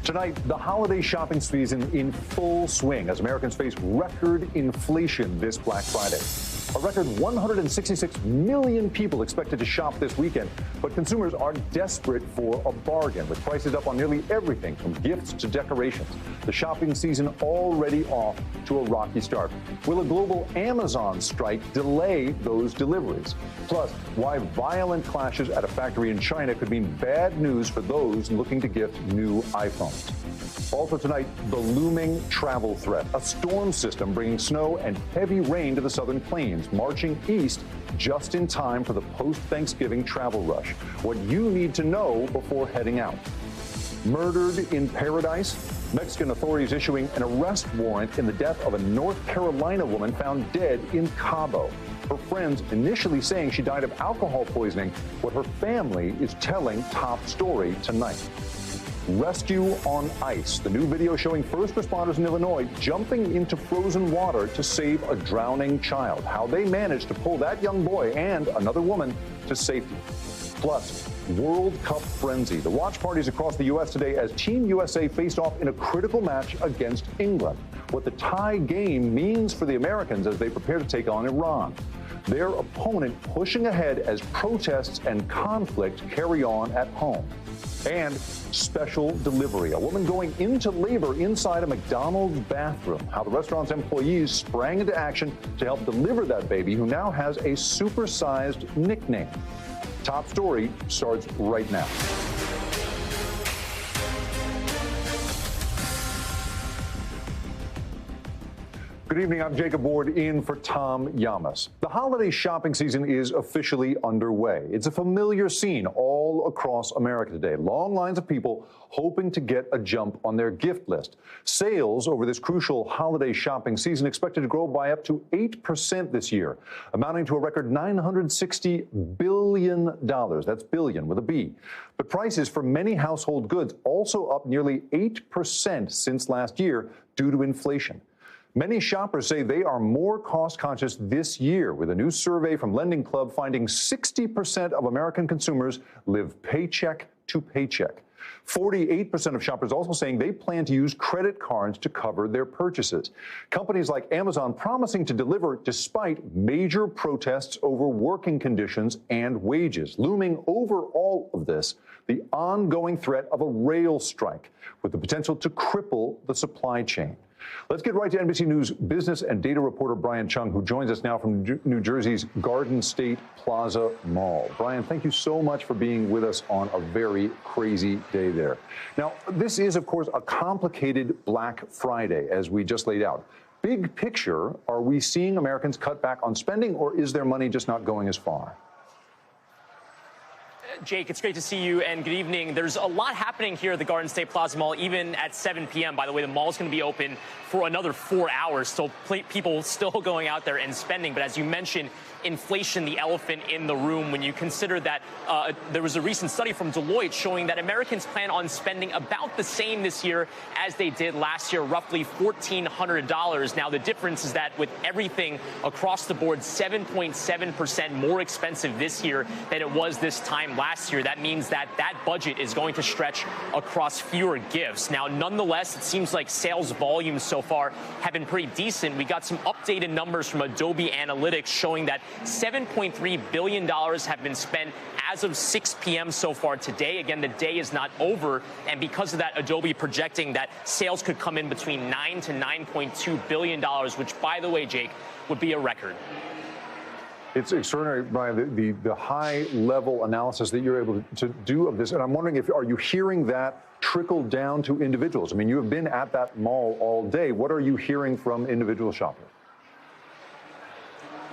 Tonight, the holiday shopping season in full swing as Americans face record inflation this Black Friday. A record 166 million people expected to shop this weekend, but consumers are desperate for a bargain, with prices up on nearly everything from gifts to decorations. The shopping season already off to a rocky start. Will a global Amazon strike delay those deliveries? Plus, why violent clashes at a factory in China could mean bad news for those looking to gift new iPhones. Also tonight, the looming travel threat. A storm system bringing snow and heavy rain to the southern plains, marching east just in time for the post-Thanksgiving travel rush. What you need to know before heading out. Murdered in paradise? Mexican authorities issuing an arrest warrant in the death of a North Carolina woman found dead in Cabo. Her friends initially saying she died of alcohol poisoning. What her family is telling Top Story tonight. Rescue on ice. The new video showing first responders in Illinois jumping into frozen water to save a drowning child. How they managed to pull that young boy and another woman to safety. Plus, World Cup frenzy. The watch parties across the U.S. today as Team USA faced off in a critical match against England. What the tie game means for the Americans as they prepare to take on Iran. Their opponent pushing ahead as protests and conflict carry on at home. And special delivery. A woman going into labor inside a McDonald's bathroom. How the restaurant's employees sprang into action to help deliver that baby, who now has a supersized nickname. Top Story starts right now. Good evening, I'm Jacob Ward in for Tom Llamas. The holiday shopping season is officially underway. It's a familiar scene all across America today. Long lines of people hoping to get a jump on their gift list. Sales over this crucial holiday shopping season expected to grow by up to 8% this year, amounting to a record $960 billion. That's billion with a B. But prices for many household goods also up nearly 8% since last year due to inflation. Many shoppers say they are more cost-conscious this year, with a new survey from Lending Club finding 60% of American consumers live paycheck to paycheck. 48% of shoppers also saying they plan to use credit cards to cover their purchases. Companies like Amazon promising to deliver despite major protests over working conditions and wages. Looming over all of this, the ongoing threat of a rail strike, with the potential to cripple the supply chain. Let's get right to NBC News business and data reporter Brian Chung, who joins us now from New Jersey's Garden State Plaza Mall. Brian, thank you so much for being with us on a very crazy day there. Now, this is, of course, a complicated Black Friday, as we just laid out. Big picture, are we seeing Americans cut back on spending, or is their money just not going as far? Jake, it's great to see you, and good evening. There's a lot happening here at the Garden State Plaza Mall, even at 7 p.m. By the way, the mall is going to be open for another 4 hours, so people still going out there and spending. But as you mentioned, inflation, the elephant in the room, when you consider that there was a recent study from Deloitte showing that Americans plan on spending about the same this year as they did last year, roughly $1,400. Now, the difference is that with everything across the board, 7.7% more expensive this year than it was this time last year. That means that that budget is going to stretch across fewer gifts. Now, nonetheless, it seems like sales volumes so far have been pretty decent. We got some updated numbers from Adobe Analytics showing that $7.3 billion have been spent as of 6 p.m. so far today. Again, the day is not over, and because of that, Adobe projecting that sales could come in between $9 to $9.2 billion, which, by the way, Jake, would be a record. It's extraordinary, Brian, the high-level analysis that you're able to do of this. And I'm wondering, are you hearing that trickle down to individuals? I mean, you have been at that mall all day. What are you hearing from individual shoppers?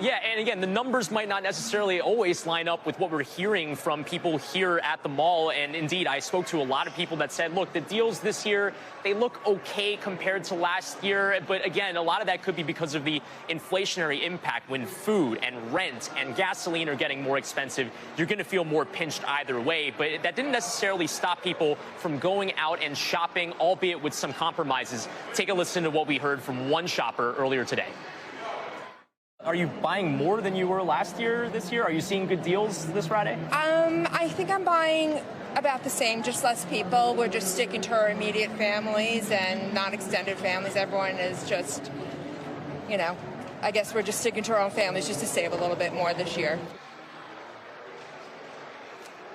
Yeah, and again, the numbers might not necessarily always line up with what we're hearing from people here at the mall. And indeed, I spoke to a lot of people that said, look, the deals this year, they look okay compared to last year. But again, a lot of that could be because of the inflationary impact. When food and rent and gasoline are getting more expensive, you're going to feel more pinched either way. But that didn't necessarily stop people from going out and shopping, albeit with some compromises. Take a listen to what we heard from one shopper earlier today. Are you buying more than you were last year, this year? Are you seeing good deals this Friday? I think I'm buying about the same, just less people. We're just sticking to our immediate families and not extended families. Everyone is just, you know, I guess we're just sticking to our own families just to save a little bit more this year.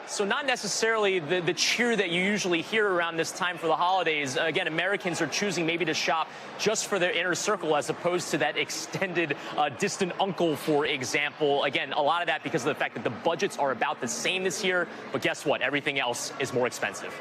So not necessarily the cheer that you usually hear around this time for the holidays. Again, Americans are choosing maybe to shop just for their inner circle as opposed to that extended distant uncle, for example. Again, a lot of that because of the fact that the budgets are about the same this year. But guess what? Everything else is more expensive.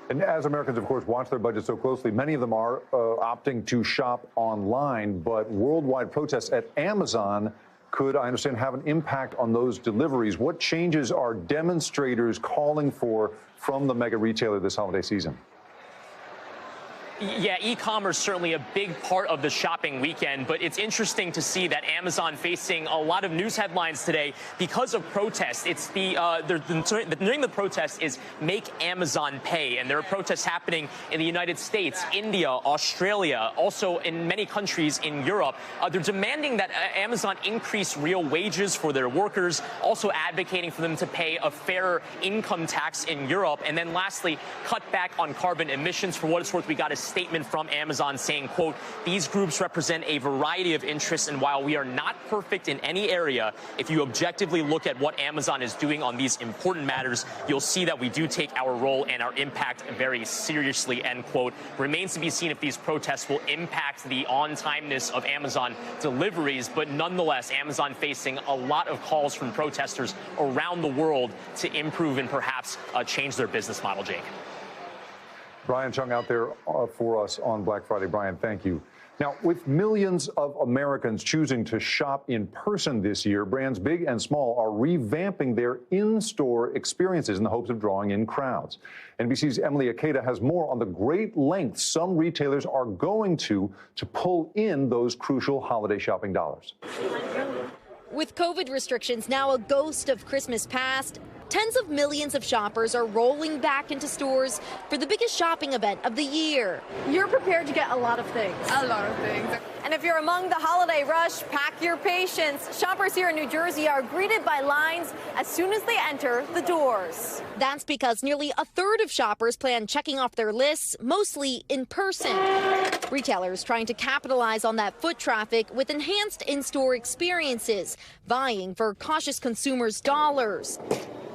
And as Americans, of course, watch their budgets so closely, many of them are opting to shop online. But worldwide protests at Amazon could, I understand, have an impact on those deliveries. What changes are demonstrators calling for from the mega retailer this holiday season? Yeah, e-commerce certainly a big part of the shopping weekend, but it's interesting to see that Amazon facing a lot of news headlines today because of protests. It's the name of the protest is Make Amazon Pay, and there are protests happening in the United States, India, Australia, also in many countries in Europe. They're demanding that Amazon increase real wages for their workers, also advocating for them to pay a fairer income tax in Europe, and then lastly, cut back on carbon emissions. For what it's worth, we got a statement from Amazon saying, quote, these groups represent a variety of interests, and while we are not perfect in any area, if you objectively look at what Amazon is doing on these important matters, you'll see that we do take our role and our impact very seriously, end quote. Remains to be seen if these protests will impact the on-timeness of Amazon deliveries, but nonetheless, Amazon facing a lot of calls from protesters around the world to improve and perhaps change their business model, Jake. Brian Chung out there for us on Black Friday. Brian, thank you. Now, with millions of Americans choosing to shop in person this year, brands big and small are revamping their in-store experiences in the hopes of drawing in crowds. NBC's Emily Akeda has more on the great lengths some retailers are going to pull in those crucial holiday shopping dollars. With COVID restrictions now a ghost of Christmas past, tens of millions of shoppers are rolling back into stores for the biggest shopping event of the year. You're prepared to get a lot of things. A lot of things. And if you're among the holiday rush, pack your patience. Shoppers here in New Jersey are greeted by lines as soon as they enter the doors. That's because nearly a third of shoppers plan checking off their lists, mostly in person. Retailers trying to capitalize on that foot traffic with enhanced in-store experiences, vying for cautious consumers' dollars.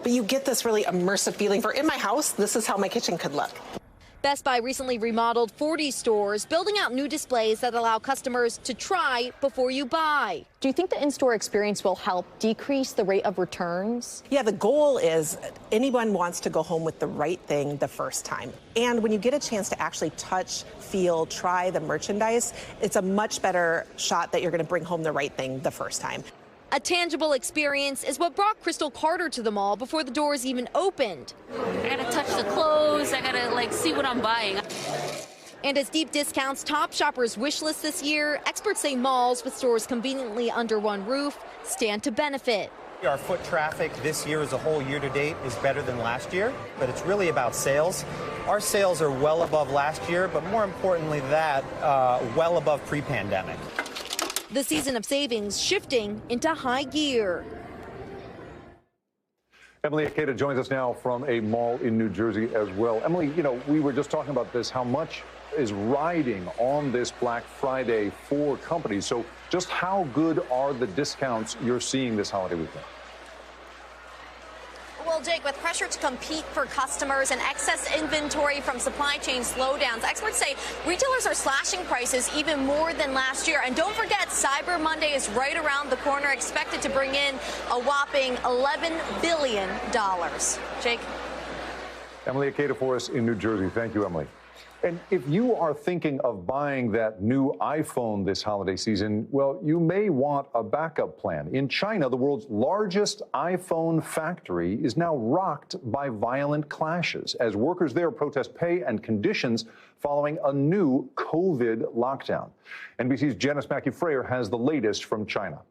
But you get this really immersive feeling for in my house, this is how my kitchen could look. Best Buy recently remodeled 40 stores, building out new displays that allow customers to try before you buy. Do you think the in-store experience will help decrease the rate of returns? Yeah, the goal is anyone wants to go home with the right thing the first time. And when you get a chance to actually touch, feel, try the merchandise, it's a much better shot that you're going to bring home the right thing the first time. A tangible experience is what brought Crystal Carter to the mall before the doors even opened. I gotta touch the clothes, I gotta see what I'm buying. And as deep discounts top shoppers' wish list this year, experts say malls with stores conveniently under one roof stand to benefit. Our foot traffic this year as a whole year to date is better than last year, but it's really about sales. Our sales are well above last year, but more importantly that, well above pre-pandemic. The season of savings shifting into high gear. Emily Akeda joins us now from a mall in New Jersey as well. Emily, you know, we were just talking about this, how much is riding on this Black Friday for companies. So just how good are the discounts you're seeing this holiday weekend? Well, Jake, with pressure to compete for customers and excess inventory from supply chain slowdowns, experts say retailers are slashing prices even more than last year. And don't forget, Cyber Monday is right around the corner, expected to bring in a whopping $11 billion. Jake? Emily Akeda for us in New Jersey. Thank you, Emily. And if you are thinking of buying that new iPhone this holiday season, well, you may want a backup plan. In China, the world's largest iPhone factory is now rocked by violent clashes as workers there protest pay and conditions following a new COVID lockdown. NBC's Janice Mackey-Frayer has the latest from China.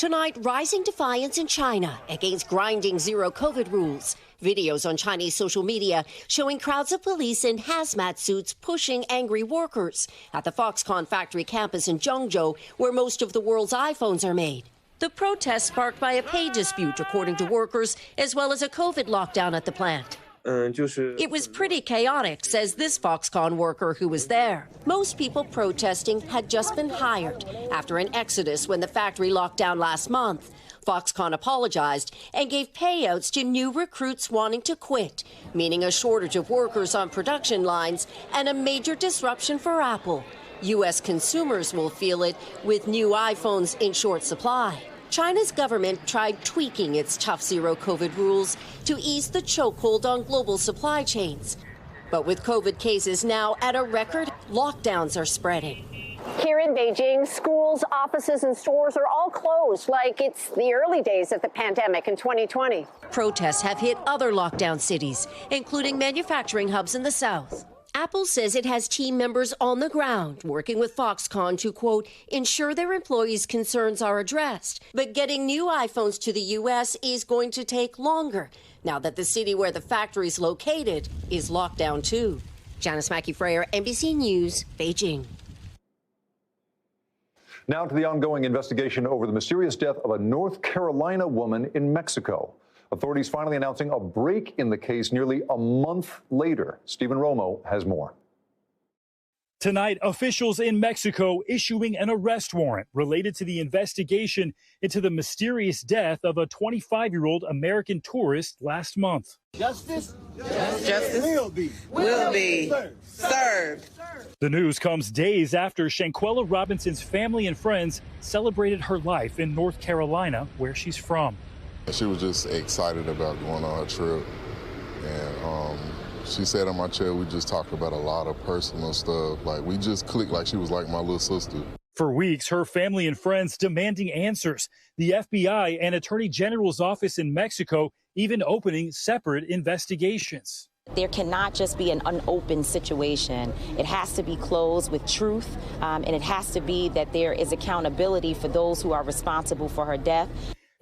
Tonight, rising defiance in China against grinding zero-COVID rules. Videos on Chinese social media showing crowds of police in hazmat suits pushing angry workers at the Foxconn factory campus in Zhengzhou, where most of the world's iPhones are made. The protest sparked by a pay dispute, according to workers, as well as a COVID lockdown at the plant. It was pretty chaotic, says this Foxconn worker who was there. Most people protesting had just been hired after an exodus when the factory locked down last month. Foxconn apologized and gave payouts to new recruits wanting to quit, meaning a shortage of workers on production lines and a major disruption for Apple. U.S. consumers will feel it with new iPhones in short supply. China's government tried tweaking its tough zero-COVID rules to ease the chokehold on global supply chains. But with COVID cases now at a record, lockdowns are spreading. Here in Beijing, schools, offices, and stores are all closed like it's the early days of the pandemic in 2020. Protests have hit other lockdown cities, including manufacturing hubs in the south. Apple says it has team members on the ground working with Foxconn to, quote, ensure their employees' concerns are addressed. But getting new iPhones to the U.S. is going to take longer now that the city where the factory is located is locked down, too. Janice Mackey-Freyer, NBC News, Beijing. Now to the ongoing investigation over the mysterious death of a North Carolina woman in Mexico. Authorities finally announcing a break in the case nearly a month later. Stephen Romo has more. Tonight, officials in Mexico issuing an arrest warrant related to the investigation into the mysterious death of a 25-year-old American tourist last month. Justice will be served. The news comes days after Shanquella Robinson's family and friends celebrated her life in North Carolina, where she's from. She was just excited about going on her trip. And she sat in my chair. We just talked about a lot of personal stuff. Like, we just clicked like she was like my little sister. For weeks, her family and friends demanding answers. The FBI and Attorney General's office in Mexico even opening separate investigations. There cannot just be an unopened situation. It has to be closed with truth, and it has to be that there is accountability for those who are responsible for her death.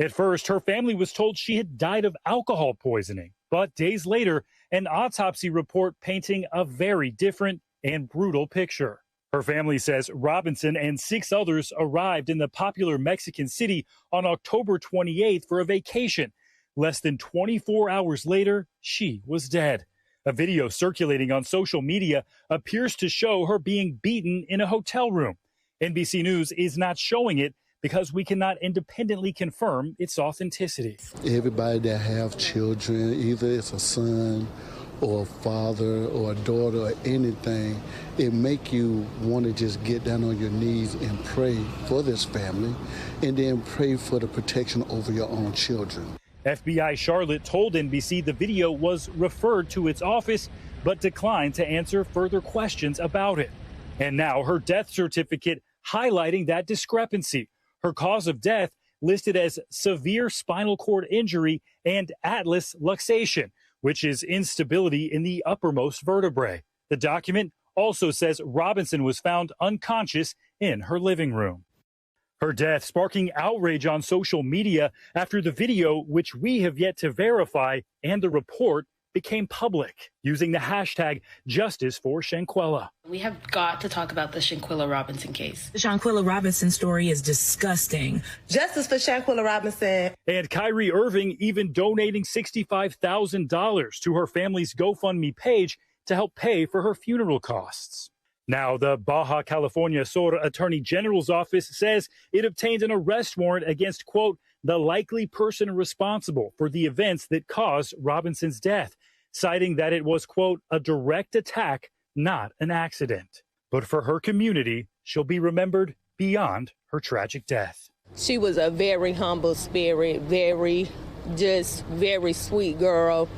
At first, her family was told she had died of alcohol poisoning. But days later, an autopsy report painting a very different and brutal picture. Her family says Robinson and 6 others arrived in the popular Mexican city on October 28th for a vacation. Less than 24 hours later, she was dead. A video circulating on social media appears to show her being beaten in a hotel room. NBC News is not showing it because we cannot independently confirm its authenticity. Everybody that have children, either it's a son or a father or a daughter or anything, it make you want to just get down on your knees and pray for this family and then pray for the protection over your own children. FBI Charlotte told NBC the video was referred to its office, but declined to answer further questions about it. And now her death certificate highlighting that discrepancy. Her cause of death listed as severe spinal cord injury and atlas luxation, which is instability in the uppermost vertebrae. The document also says Robinson was found unconscious in her living room. Her death sparking outrage on social media after the video, which we have yet to verify, and the report became public, using the hashtag Justice for Shanquella. We have got to talk about the Shanquella Robinson case. The Shanquella Robinson story is disgusting. Justice for Shanquella Robinson. And Kyrie Irving even donating $65,000 to her family's GoFundMe page to help pay for her funeral costs. Now, the Baja California Sur Attorney General's office says it obtained an arrest warrant against, quote, the likely person responsible for the events that caused Robinson's death, citing that it was, quote, a direct attack, not an accident. But for her community, she'll be remembered beyond her tragic death. She was a very humble spirit, very sweet girl.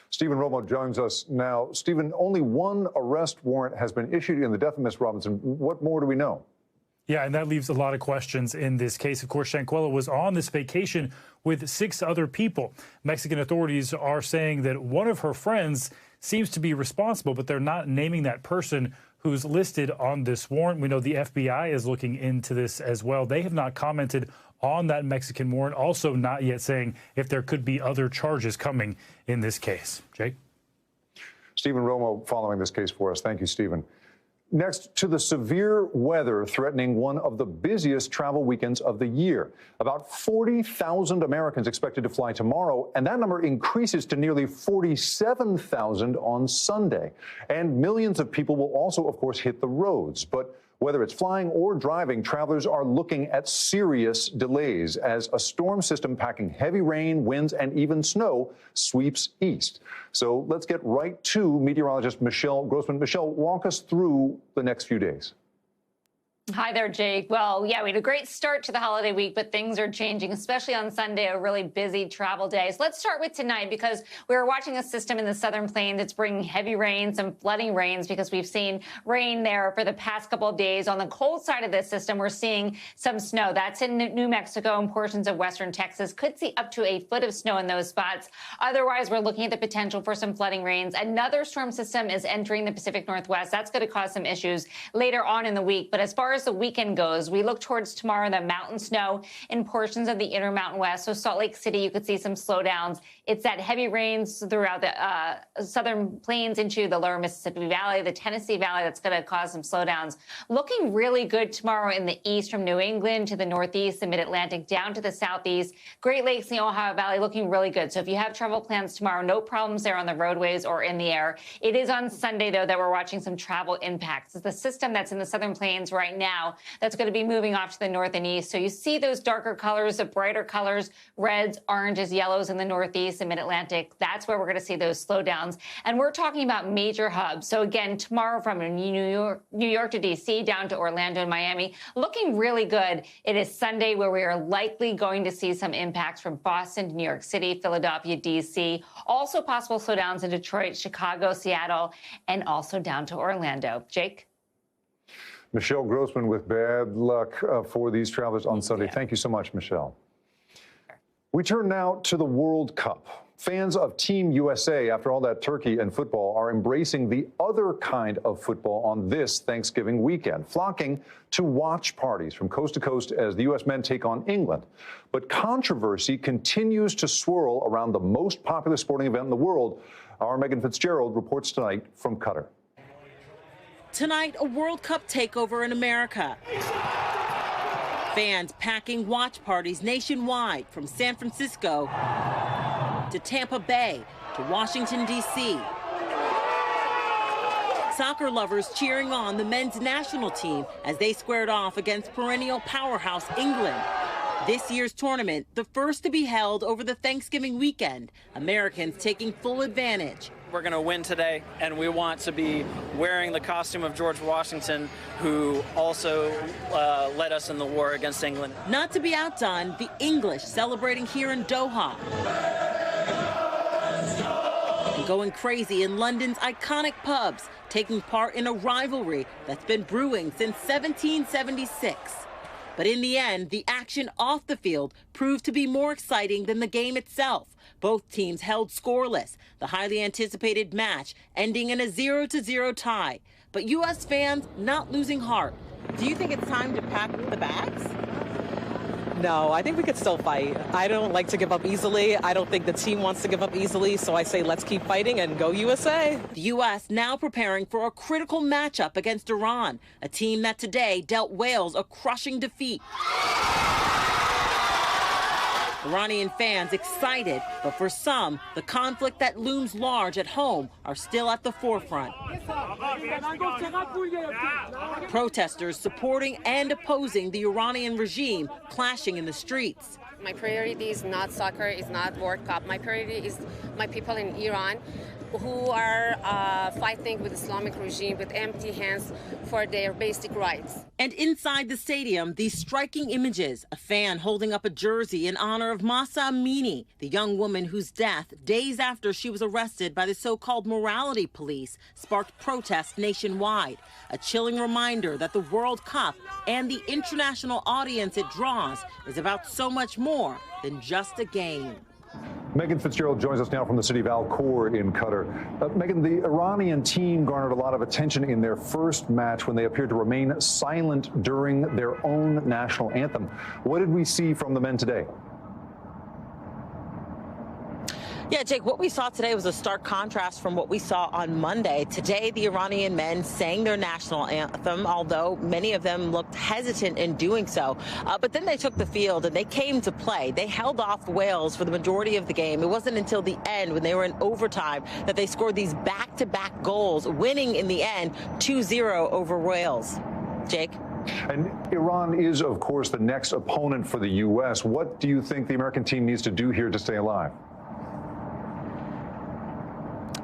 Stephen Romo joins us now. Stephen, only one arrest warrant has been issued in the death of Miss Robinson. What more do we know? Yeah, and that leaves a lot of questions in this case. Of course, Shanquella was on this vacation with 6 other people. Mexican authorities are saying that one of her friends seems to be responsible, but they're not naming that person who's listed on this warrant. We know the FBI is looking into this as well. They have not commented on that Mexican warrant, also not yet saying if there could be other charges coming in this case. Jake? Stephen Romo following this case for us. Thank you, Stephen. Next, to the severe weather threatening one of the busiest travel weekends of the year. About 40,000 Americans expected to fly tomorrow, and that number increases to nearly 47,000 on Sunday. And millions of people will also, of course, hit the roads. But whether it's flying or driving, travelers are looking at serious delays as a storm system packing heavy rain, winds, and even snow sweeps east. So let's get right to meteorologist Michelle Grossman. Michelle, walk us through the next few days. Hi there, Jake. Well, yeah, we had a great start to the holiday week, but things are changing, especially on Sunday, a really busy travel day. So let's start with tonight, because we're watching a system in the southern plains that's bringing heavy rain, some flooding rains, because we've seen rain there for the past couple of days. On the cold side of this system, we're seeing some snow. That's in New Mexico and portions of western Texas. Could see up to a foot of snow in those spots. Otherwise, we're looking at the potential for some flooding rains. Another storm system is entering the Pacific Northwest. That's going to cause some issues later on in the week. But as far as the weekend goes, we look towards tomorrow, the mountain snow in portions of the Intermountain West. So Salt Lake City, you could see some slowdowns. It's that heavy rains throughout the southern plains into the lower Mississippi Valley, the Tennessee Valley, that's going to cause some slowdowns. Looking really good tomorrow in the east, from New England to the northeast, the mid-Atlantic down to the southeast. Great Lakes and the Ohio Valley looking really good. So if you have travel plans tomorrow, no problems there on the roadways or in the air. It is on Sunday, though, that we're watching some travel impacts. It's the system that's in the southern plains right now that's going to be moving off to the north and east. So you see those darker colors, the brighter colors, reds, oranges, yellows in the northeast and mid-Atlantic. That's where we're going to see those slowdowns. And we're talking about major hubs. So again, tomorrow from New York to D.C. down to Orlando and Miami, looking really good. It is Sunday where we are likely going to see some impacts from Boston to New York City, Philadelphia, D.C. Also possible slowdowns in Detroit, Chicago, Seattle, and also down to Orlando. Jake? Michelle Grossman with bad luck for these travelers on Sunday. Yeah. Thank you so much, Michelle. We turn now to the World Cup. Fans of Team USA, after all that turkey and football, are embracing the other kind of football on this Thanksgiving weekend, flocking to watch parties from coast to coast as the U.S. men take on England. But controversy continues to swirl around the most popular sporting event in the world. Our Megan Fitzgerald reports tonight from Qatar. Tonight, a World Cup takeover in America. Fans packing watch parties nationwide, from San Francisco to Tampa Bay to Washington, D.C. Soccer lovers cheering on the men's national team as they squared off against perennial powerhouse England. This year's tournament, the first to be held over the Thanksgiving weekend, Americans taking full advantage. We're going to win today, and we want to be wearing the costume of George Washington, who also led us in the war against England. Not to be outdone, the English celebrating here in Doha. And going crazy in London's iconic pubs, taking part in a rivalry that's been brewing since 1776. But in the end, the action off the field proved to be more exciting than the game itself. Both teams held scoreless, the highly anticipated match ending in a 0-0 tie. But U.S. fans not losing heart. Do you think it's time to pack the bags? No, I think we could still fight. I don't like to give up easily. I don't think the team wants to give up easily, so I say let's keep fighting and go USA. The U.S. now preparing for a critical matchup against Iran, a team that today dealt Wales a crushing defeat. Iranian fans excited, but for some, the conflict that looms large at home are still at the forefront. Protesters supporting and opposing the Iranian regime clashing in the streets. My priority is not soccer, is not World Cup. My priority is my people in Iran who are fighting with the Islamic regime with empty hands for their basic rights. And inside the stadium, these striking images, a fan holding up a jersey in honor of Mahsa Amini, the young woman whose death, days after she was arrested by the so-called morality police, sparked protests nationwide. A chilling reminder that the World Cup and the international audience it draws is about so much more than just a game. Megan Fitzgerald joins us now from the city of Al Khor in Qatar. Megan, the Iranian team garnered a lot of attention in their first match when they appeared to remain silent during their own national anthem. What did we see from the men today? Yeah, Jake, what we saw today was a stark contrast from what we saw on Monday. Today, the Iranian men sang their national anthem, although many of them looked hesitant in doing so. But then they took the field and they came to play. They held off Wales for the majority of the game. It wasn't until the end, when they were in overtime, that they scored these back-to-back goals, winning in the end 2-0 over Wales. Jake? And Iran is, of course, the next opponent for the U.S. What do you think the American team needs to do here to stay alive?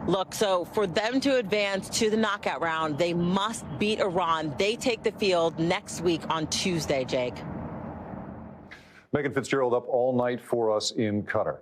Look, so for them to advance to the knockout round, they must beat Iran. They take the field next week on Tuesday, Jake. Megan Fitzgerald up all night for us in Qatar.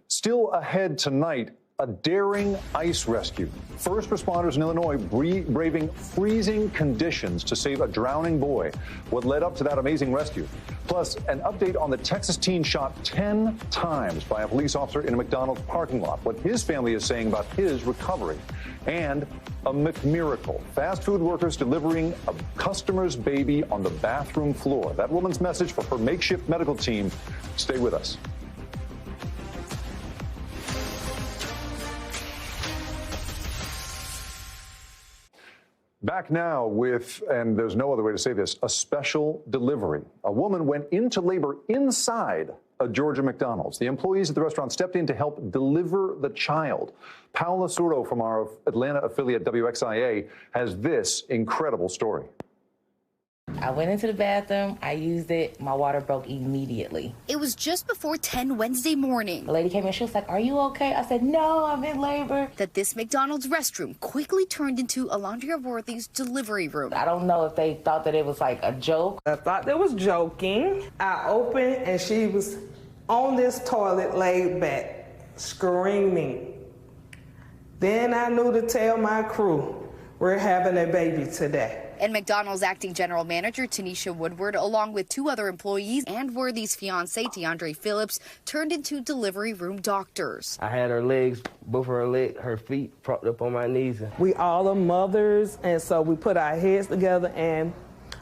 Still ahead tonight, a daring ice rescue. First responders in Illinois braving freezing conditions to save a drowning boy. What led up to that amazing rescue? Plus, an update on the Texas teen shot 10 times by a police officer in a McDonald's parking lot. What his family is saying about his recovery. And a McMiracle. Fast food workers delivering a customer's baby on the bathroom floor. That woman's message for her makeshift medical team. Stay with us. Back now with, and there's no other way to say this, a special delivery. A woman went into labor inside a Georgia McDonald's. The employees at the restaurant stepped in to help deliver the child. Paola Suro from our Atlanta affiliate WXIA has this incredible story. I went into the bathroom, I used it, my water broke immediately. It was just before 10 Wednesday morning. The lady came in, she was like, "Are you okay?" I said, "No, I'm in labor." That this McDonald's restroom quickly turned into Alondria Worthy's delivery room. I don't know if they thought that it was like a joke. I thought they was joking. I opened and she was on this toilet laid back, screaming. Then I knew to tell my crew, we're having a baby today. And McDonald's acting general manager Tanisha Woodward, along with 2 other employees and Worthy's fiance DeAndre Phillips, turned into delivery room doctors. I had her legs, both of her feet propped up on my knees. We all are mothers, and so we put our heads together, and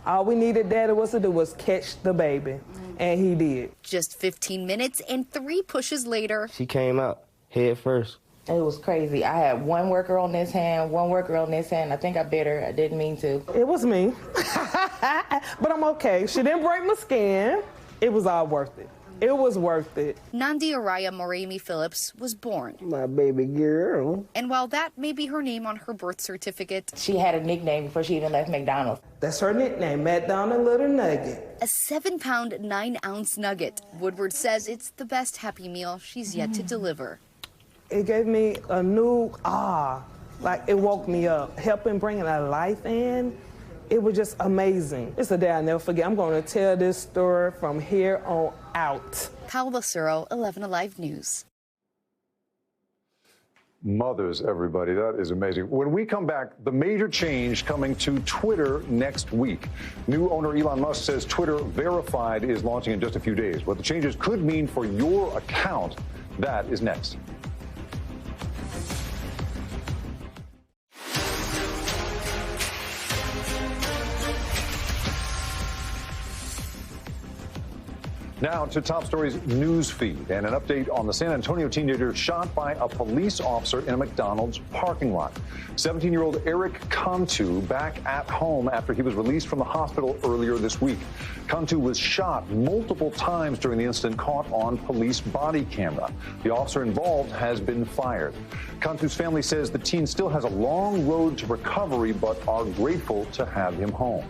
all we needed Daddy was to do was catch the baby, and he did. Just 15 minutes and 3 pushes later. She came out head first. It was crazy. I had one worker on this hand, one worker on this hand. I think I bit her. I didn't mean to. It was me. But I'm okay. She didn't break my skin. It was all worth it. It was worth it. Nandi Araya Moremi Phillips was born. My baby girl. And while that may be her name on her birth certificate, she had a nickname before she even left McDonald's. That's her nickname, McDonald Little Nugget. A 7-pound, 9-ounce nugget. Woodward says it's the best Happy Meal she's yet to deliver. It gave me a new like it woke me up, helping bringing a life in. It was just amazing. It's a day I'll never forget. I'm going to tell this story from here on out. Paola Suro, 11 Alive News. Mothers, everybody, that is amazing. When we come back, the major change coming to Twitter next week. New owner Elon Musk says Twitter Verified is launching in just a few days. What the changes could mean for your account, that is next. Now to Top Stories news feed and an update on the San Antonio teenager shot by a police officer in a McDonald's parking lot. 17-year-old Eric Cantu back at home after he was released from the hospital earlier this week. Cantu was shot multiple times during the incident caught on police body camera. The officer involved has been fired. Cantu's family says the teen still has a long road to recovery, but are grateful to have him home.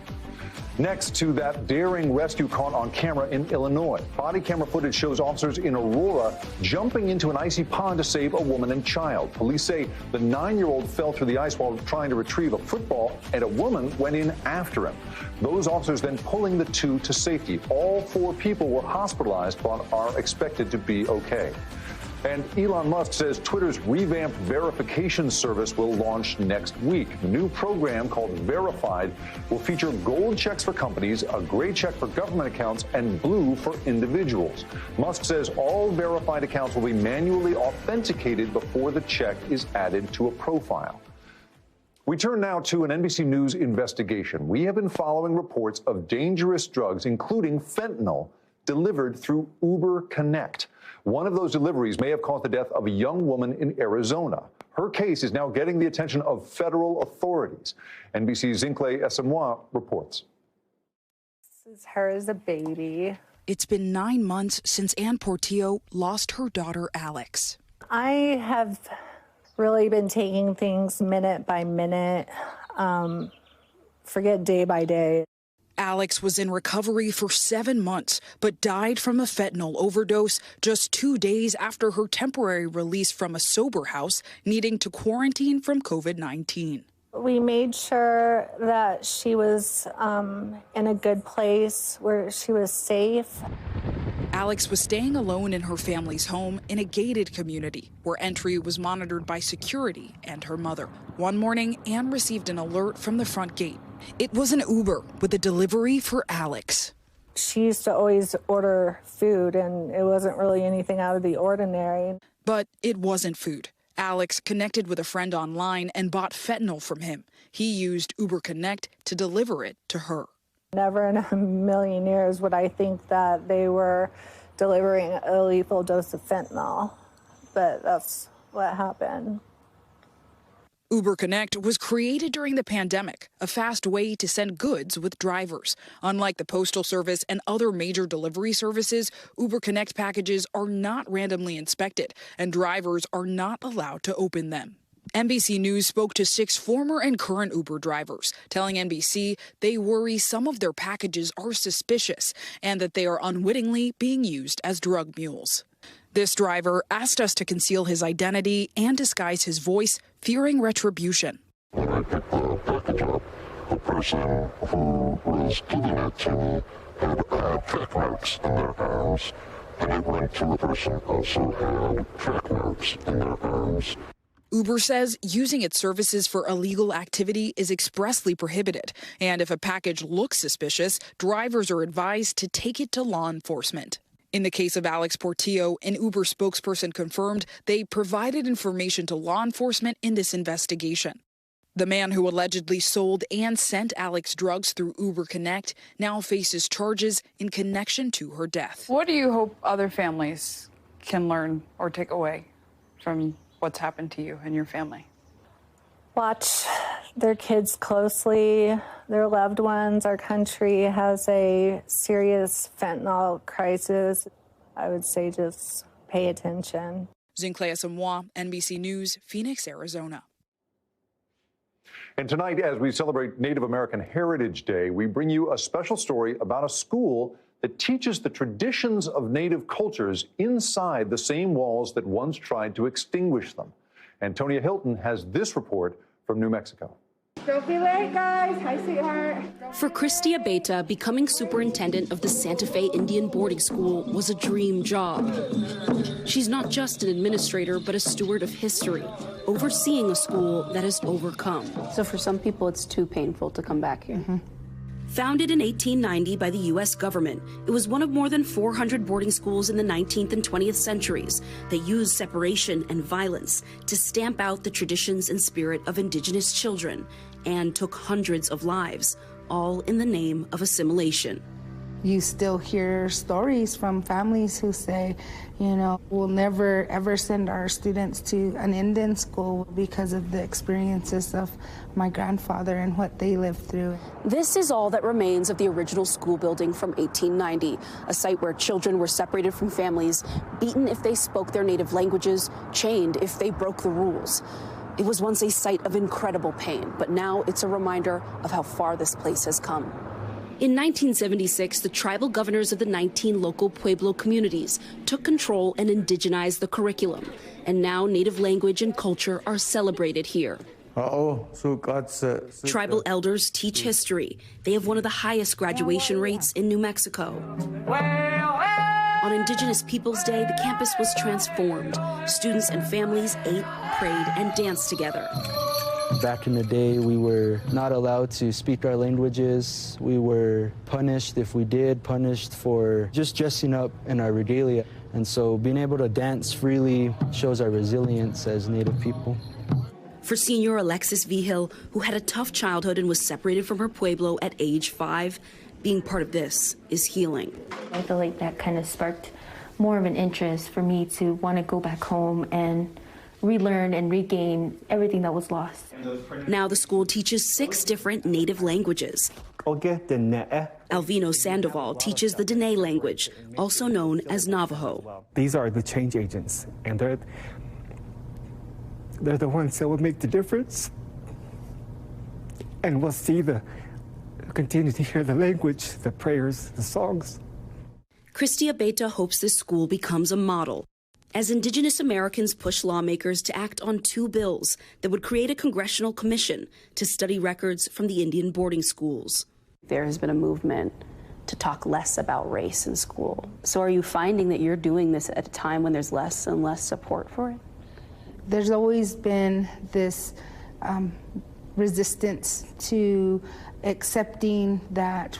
Next to that daring rescue caught on camera in Illinois. Body camera footage shows officers in Aurora jumping into an icy pond to save a woman and child. Police say the 9-year-old fell through the ice while trying to retrieve a football, and a woman went in after him. Those officers then pulling the 2 to safety. All 4 people were hospitalized but are expected to be okay. And Elon Musk says Twitter's revamped verification service will launch next week. The new program called Verified will feature gold checks for companies, a gray check for government accounts, and blue for individuals. Musk says all verified accounts will be manually authenticated before the check is added to a profile. We turn now to an NBC News investigation. We have been following reports of dangerous drugs, including fentanyl, delivered through Uber Connect. One of those deliveries may have caused the death of a young woman in Arizona. Her case is now getting the attention of federal authorities. NBC's Zincle Esamoah reports. This is her as a baby. It's been 9 months since Ann Portillo lost her daughter, Alex. I have really been taking things minute by minute, forget day by day. Alex was in recovery for 7 months, but died from a fentanyl overdose just 2 days after her temporary release from a sober house, needing to quarantine from COVID-19. We made sure that she was in a good place where she was safe. Alex was staying alone in her family's home in a gated community where entry was monitored by security and her mother. One morning, Ann received an alert from the front gate. It was an Uber with a delivery for Alex. She used to always order food, and it wasn't really anything out of the ordinary. But it wasn't food. Alex connected with a friend online and bought fentanyl from him. He used Uber Connect to deliver it to her. Never in a million years would I think that they were delivering a lethal dose of fentanyl, but that's what happened. Uber Connect was created during the pandemic, a fast way to send goods with drivers. Unlike the Postal Service and other major delivery services, Uber Connect packages are not randomly inspected, and drivers are not allowed to open them. NBC News spoke to 6 former and current Uber drivers, telling NBC they worry some of their packages are suspicious and that they are unwittingly being used as drug mules. This driver asked us to conceal his identity and disguise his voice, fearing retribution. When I picked the package up, the person who was giving it to me had track marks in their arms, and it went to the person who also had track marks in their arms. Uber says using its services for illegal activity is expressly prohibited, and if a package looks suspicious, drivers are advised to take it to law enforcement. In the case of Alex Portillo, an Uber spokesperson confirmed they provided information to law enforcement in this investigation. The man who allegedly sold and sent Alex drugs through Uber Connect now faces charges in connection to her death. What do you hope other families can learn or take away from what's happened to you and your family? Watch their kids closely, their loved ones. Our country has a serious fentanyl crisis. I would say just pay attention. Zincle Esamoah, NBC News, Phoenix, Arizona. And tonight, as we celebrate Native American Heritage Day, we bring you a special story about a school that teaches the traditions of Native cultures inside the same walls that once tried to extinguish them. Antonia Hilton has this report from New Mexico. Don't be late, guys. Hi, sweetheart. For Christia Beta, becoming superintendent of the Santa Fe Indian Boarding School was a dream job. She's not just an administrator, but a steward of history, overseeing a school that has overcome. So for some people, it's too painful to come back here. Mm-hmm. Founded in 1890 by the U.S. government, it was one of more than 400 boarding schools in the 19th and 20th centuries that used separation and violence to stamp out the traditions and spirit of indigenous children and took hundreds of lives, all in the name of assimilation. You still hear stories from families who say, you know, we'll never ever send our students to an Indian school because of the experiences of my grandfather and what they lived through. This is all that remains of the original school building from 1890, a site where children were separated from families, beaten if they spoke their native languages, chained if they broke the rules. It was once a site of incredible pain, but now it's a reminder of how far this place has come. In 1976, the tribal governors of the 19 local Pueblo communities took control and indigenized the curriculum, and now Native language and culture are celebrated here. Tribal elders teach history. They have one of the highest graduation rates in New Mexico. On Indigenous Peoples Day, the campus was transformed. Students and families ate, prayed, and danced together. Back in the day, we were not allowed to speak our languages. We were punished if we did, punished for just dressing up in our regalia. And so being able to dance freely shows our resilience as Native people. For senior Alexis Vigil, who had a tough childhood and was separated from her pueblo at age 5, being part of this is healing. I feel like that kind of sparked more of an interest for me to want to go back home and relearn and regain everything that was lost. Now the school teaches 6 different native languages. Alvino Sandoval teaches the Dene language, also known as Navajo. These are the change agents, and they're the ones that will make the difference. And we'll continue to hear the language, the prayers, the songs. Christia Beta hopes this school becomes a model as Indigenous Americans push lawmakers to act on 2 bills that would create a congressional commission to study records from the Indian boarding schools. There has been a movement to talk less about race in school. So are you finding that you're doing this at a time when there's less and less support for it? There's always been this resistance to accepting that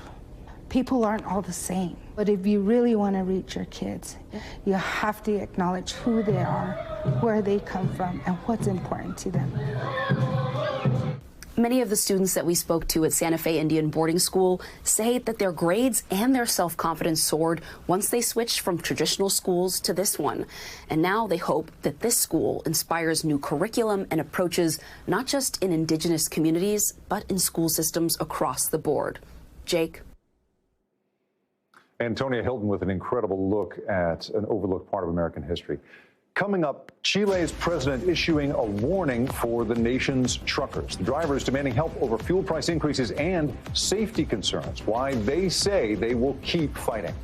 people aren't all the same. But if you really want to reach your kids, you have to acknowledge who they are, where they come from, and what's important to them. Many of the students that we spoke to at Santa Fe Indian Boarding School say that their grades and their self-confidence soared once they switched from traditional schools to this one. And now they hope that this school inspires new curriculum and approaches not just in Indigenous communities, but in school systems across the board. Jake. Antonia Hilton with an incredible look at an overlooked part of American history. Coming up, Chile's president issuing a warning for the nation's truckers. The drivers demanding help over fuel price increases and safety concerns. Why they say they will keep fighting.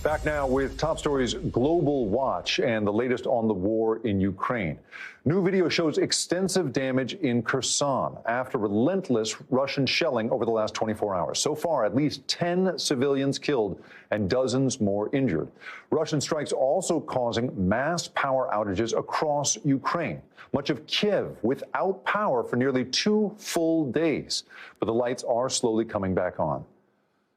Back now with top stories, Global Watch, and the latest on the war in Ukraine. New video shows extensive damage in Kherson after relentless Russian shelling over the last 24 hours. So far, at least 10 civilians killed and dozens more injured. Russian strikes also causing mass power outages across Ukraine. Much of Kiev without power for nearly 2 full days. But the lights are slowly coming back on.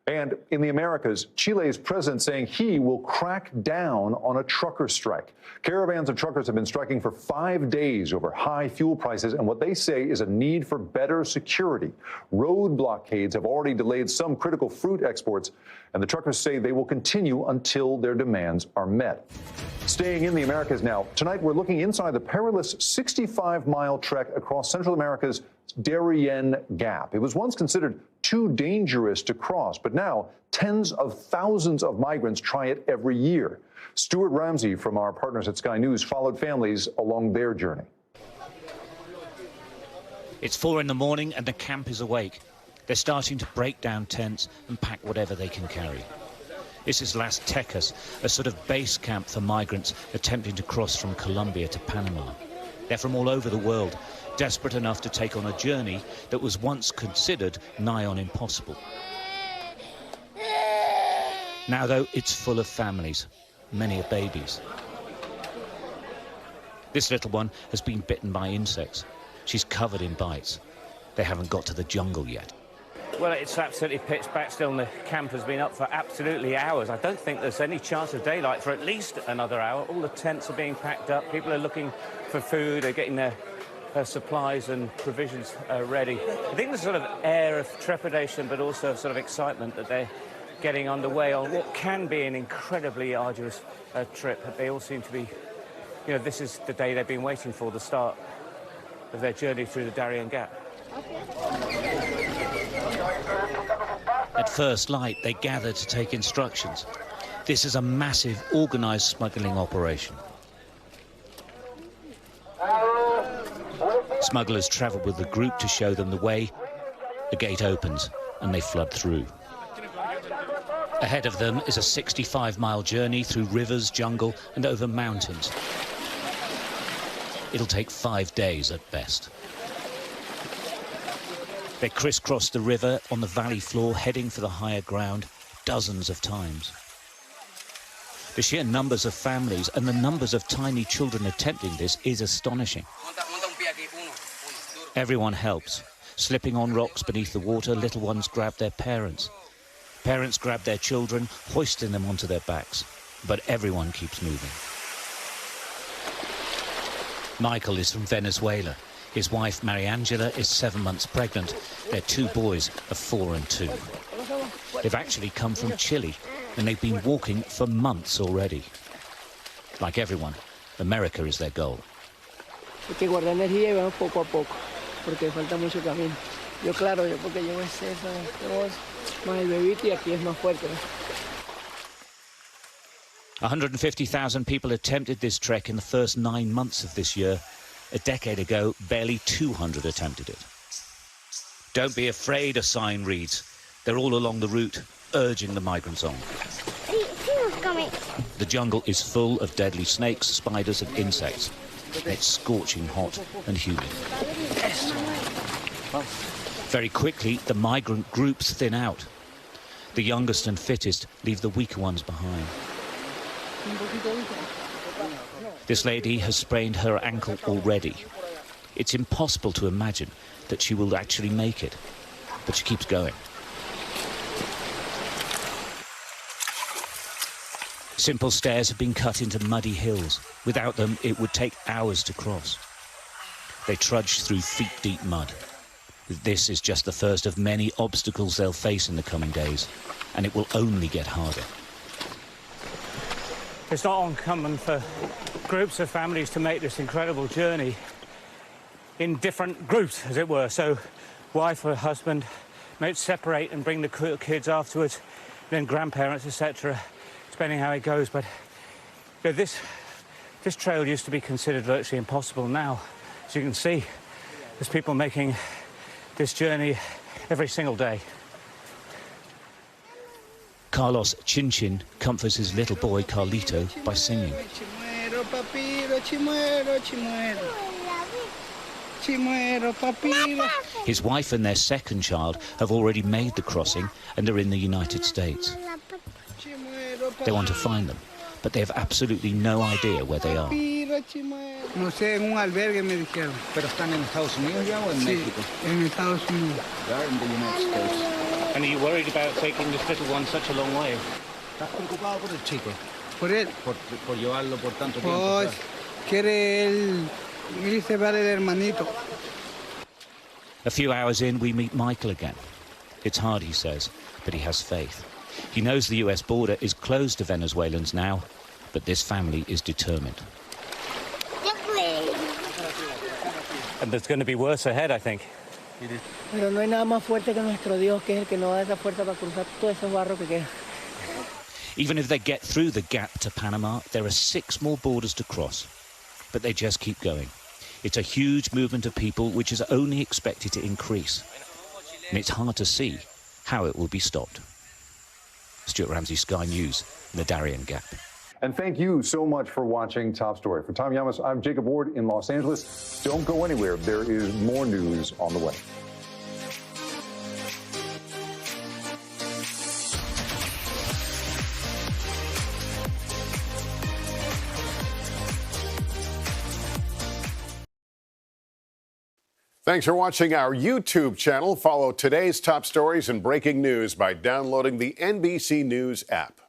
And in the Americas, Chile's president saying he will crack down on a trucker strike. Caravans of truckers have been striking for 5 days over high fuel prices and what they say is a need for better security. Road blockades have already delayed some critical fruit exports, and the truckers say they will continue until their demands are met. Staying in the Americas now, tonight we're looking inside the perilous 65-mile trek across Central America's Darien Gap. It was once considered too dangerous to cross, but now tens of thousands of migrants try it every year. Stuart Ramsey from our partners at Sky News followed families along their journey. It's 4 in the morning and the camp is awake. They're starting to break down tents and pack whatever they can carry. This is Las Tecas, a sort of base camp for migrants attempting to cross from Colombia to Panama. They're from all over the world, desperate enough to take on a journey that was once considered nigh on impossible. Now, though, it's full of families. Many are babies. This little one has been bitten by insects. She's covered in bites. They haven't got to the jungle yet. Well, it's absolutely pitch black still, and the camp has been up for absolutely hours. I don't think there's any chance of daylight for at least another hour. All the tents are being packed up. People are looking for food. They're getting their supplies and provisions ready. I think there's a sort of air of trepidation, but also sort of excitement that they're getting underway on what can be an incredibly arduous trip. But they all seem to be, you know, this is the day they've been waiting for, the start of their journey through the Darien Gap. At first light, they gather to take instructions. This is a massive, organised smuggling operation. Smugglers travel with the group to show them the way. The gate opens and they flood through. Ahead of them is a 65-mile journey through rivers, jungle and over mountains. It'll take 5 days at best. They crisscrossed the river on the valley floor, heading for the higher ground dozens of times. The sheer numbers of families and the numbers of tiny children attempting this is astonishing. Everyone helps. Slipping on rocks beneath the water, little ones grab their parents. Parents grab their children, hoisting them onto their backs. But everyone keeps moving. Michael is from Venezuela. His wife, Mariangela, is 7 months pregnant. Their 2 boys are 4 and 2. They've actually come from Chile, and they've been walking for months already. Like everyone, America is their goal. Hay que guardar energía y vamos poco a poco, porque falta mucho camino. Yo claro, yo porque llevo exceso, más el bebito y aquí es más fuerte. 150,000 people attempted this trek in the first 9 months of this year. A decade ago, barely 200 attempted it. Don't be afraid, a sign reads. They're all along the route, urging the migrants on. The jungle is full of deadly snakes, spiders and insects. It's scorching hot and humid. Very quickly, the migrant groups thin out. The youngest and fittest leave the weaker ones behind. This lady has sprained her ankle already. It's impossible to imagine that she will actually make it, but she keeps going. Simple stairs have been cut into muddy hills. Without them, it would take hours to cross. They trudge through feet-deep mud. This is just the first of many obstacles they'll face in the coming days, and it will only get harder. It's not uncommon for groups of families to make this incredible journey in different groups, as it were. So wife or husband might separate and bring the kids afterwards, then grandparents, etc., depending how it goes. But you know, this trail used to be considered virtually impossible. Now, as you can see, there's people making this journey every single day. Carlos Chinchin comforts his little boy Carlito by singing. His wife and their second child have already made the crossing and are in the United States. They want to find them, but they have absolutely no idea where they are. No sé, en un albergue me dijeron. ¿Pero están en Estados Unidos ya o en México? En Estados Unidos. They're in the United States. And are you worried about taking this little one such a long way? ¿Estás preocupado por el chico? ¿Por él? Por llevarlo por tanto tiempo. Pues quiere él irse ver el hermanito. A few hours in, we meet Michael again. It's hard, he says, but he has faith. He knows the US border is closed to Venezuelans now, but this family is determined. And there's going to be worse ahead, I think. Pero no hay nada más fuerte que nuestro Dios, que es el que nos da esa fuerza para cruzar todo ese barro que queda. Even if they get through the gap to Panama, there are 6 more borders to cross. But they just keep going. It's a huge movement of people which is only expected to increase. And it's hard to see how it will be stopped. Stuart Ramsey, Sky News, the Darien Gap. And thank you so much for watching Top Story. For Tom Llamas, I'm Jacob Ward in Los Angeles. Don't go anywhere. There is more news on the way. Thanks for watching our YouTube channel. Follow today's top stories and breaking news by downloading the NBC News app.